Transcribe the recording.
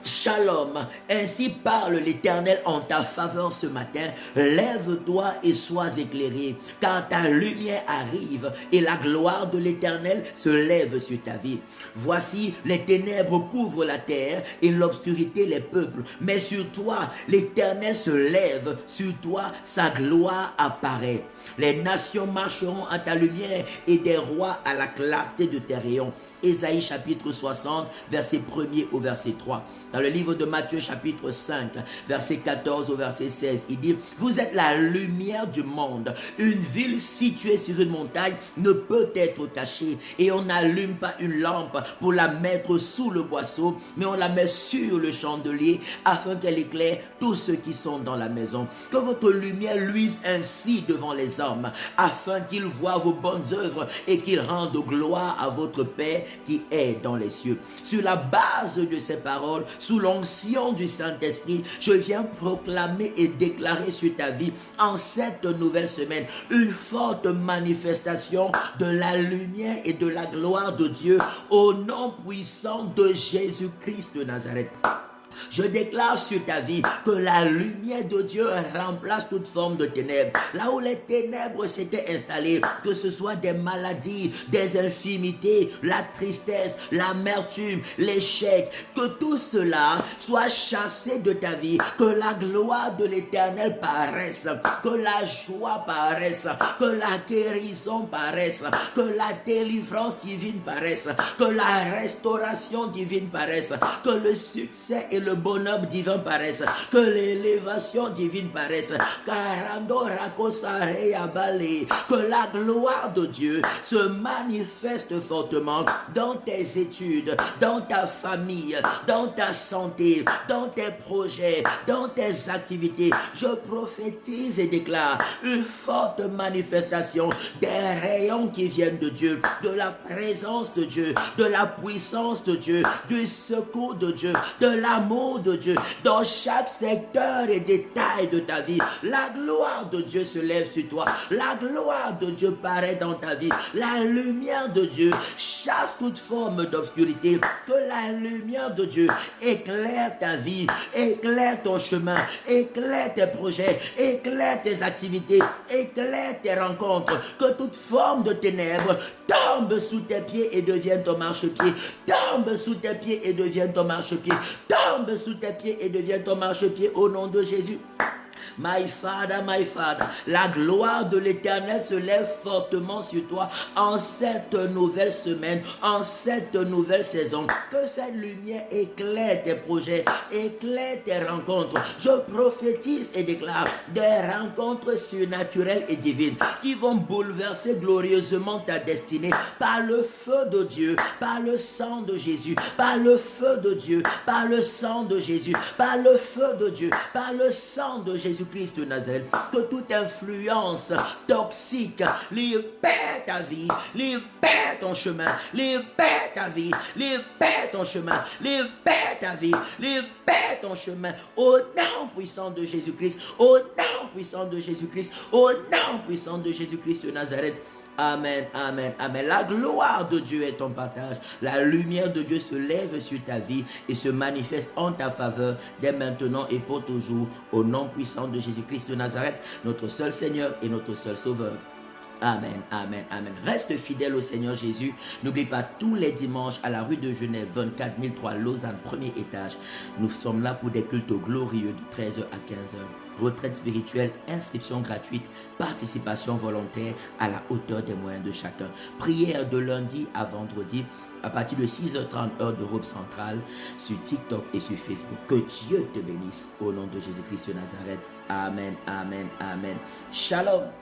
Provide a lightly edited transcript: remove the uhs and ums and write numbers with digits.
Shalom, ainsi parle l'Éternel en ta faveur ce matin. Lève-toi et sois éclairé, car ta lumière arrive et la gloire de l'Éternel se lève sur ta vie. Voici, les ténèbres couvrent la terre et l'obscurité les peuples. Mais sur toi, l'Éternel se lève, sur toi, sa gloire apparaît. Les nations marcheront à ta lumière et des rois à la clarté de tes rayons. Ésaïe chapitre 60, verset 1er au verset 3. Dans le livre de Matthieu chapitre 5, verset 14 au verset 16, il dit, vous êtes la lumière du monde. Une ville située sur une montagne ne peut être cachée. Et on n'allume pas une lampe pour la mettre sous le boisseau, mais on la met sur le chandelier afin qu'elle éclaire tous ceux qui sont dans la maison. Que votre lumière luise ainsi devant les hommes, afin qu'ils voient vos bonnes œuvres et qu'ils rendent gloire à votre Père qui est dans les cieux. Sur la base de ces paroles, sous l'onction du Saint-Esprit, je viens proclamer et déclarer sur ta vie en cette nouvelle semaine une forte manifestation de la lumière et de la gloire de Dieu au nom puissant de Jésus-Christ de Nazareth. Je déclare sur ta vie que la lumière de Dieu remplace toute forme de ténèbres. Là où les ténèbres s'étaient installées, que ce soit des maladies, des infirmités, la tristesse, l'amertume, l'échec, que tout cela soit chassé de ta vie, que la gloire de l'Éternel paraisse, que la joie paraisse, que la guérison paraisse, que la délivrance divine paraisse, que la restauration divine paraisse, que le succès et le bonheur divin paraisse, que l'élévation divine paraisse, que la gloire de Dieu se manifeste fortement dans tes études, dans ta famille, dans ta santé, dans tes projets, dans tes activités. Je prophétise et déclare une forte manifestation des rayons qui viennent de Dieu, de la présence de Dieu, de la puissance de Dieu, du secours de Dieu, de l'amour de Dieu, dans chaque secteur et détail de ta vie. La gloire de Dieu se lève sur toi. La gloire de Dieu paraît dans ta vie. La lumière de Dieu chasse toute forme d'obscurité. Que la lumière de Dieu éclaire ta vie, éclaire ton chemin, éclaire tes projets, éclaire tes activités, éclaire tes rencontres. Que toute forme de ténèbres tombe sous tes pieds et devienne ton marchepied. Tombe sous tes pieds et devienne ton marchepied. Tombe sous tes pieds et devienne ton marchepied au nom de Jésus. My Father, la gloire de l'Éternel se lève fortement sur toi en cette nouvelle semaine, en cette nouvelle saison. Que cette lumière éclaire tes projets, éclaire tes rencontres. Je prophétise et déclare des rencontres surnaturelles et divines qui vont bouleverser glorieusement ta destinée par le feu de Dieu, par le sang de Jésus, par le feu de Dieu, par le sang de Jésus, par le feu de Dieu, par le sang de Jésus-Christ de Nazareth. Que toute influence toxique libère ta vie, libère ton chemin, libère ta vie, libère ton chemin, libère ta vie, libère ton chemin au nom puissant de Jésus-Christ, au nom puissant de Jésus-Christ, au nom puissant de Jésus-Christ de Nazareth. Amen, amen, amen. La gloire de Dieu est ton partage. La lumière de Dieu se lève sur ta vie et se manifeste en ta faveur dès maintenant et pour toujours au nom puissant de Jésus-Christ de Nazareth, notre seul Seigneur et notre seul Sauveur. Amen, amen, amen. Reste fidèle au Seigneur Jésus. N'oublie pas, tous les dimanches à la rue de Genève, 24 003 Lausanne, premier étage. Nous sommes là pour des cultes glorieux de 13h à 15h. Retraite spirituelle, inscription gratuite, participation volontaire à la hauteur des moyens de chacun. Prière de lundi à vendredi à partir de 6h30 heure d'Europe centrale sur TikTok et sur Facebook. Que Dieu te bénisse au nom de Jésus-Christ de Nazareth. Amen, amen, amen. Shalom.